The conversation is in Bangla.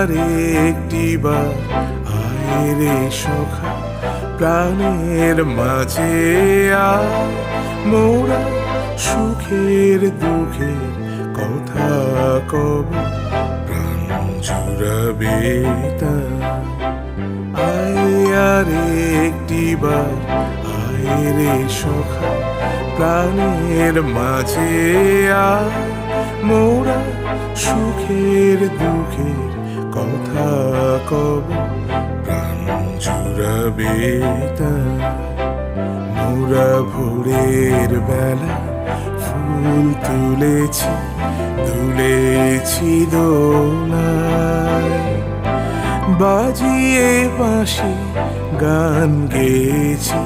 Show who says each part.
Speaker 1: আর একটিবার আয় রে সখা প্রাণের মাঝে আয়, মোরা সুখের দুঃখের কথা কব, প্রাণ জুড়াবে তাই। আয় আর একটিবার আয় রে সখা প্রাণের মাঝে আয়, মোরা সুখের দুঃখের কথা কব, প্রাণ জুড়াবে তাই। মোরা ভোরের বেলা ফুল তুলেছি, তুলেছি দোলায়, বাজিয়ে বাঁশি গান গেয়েছি,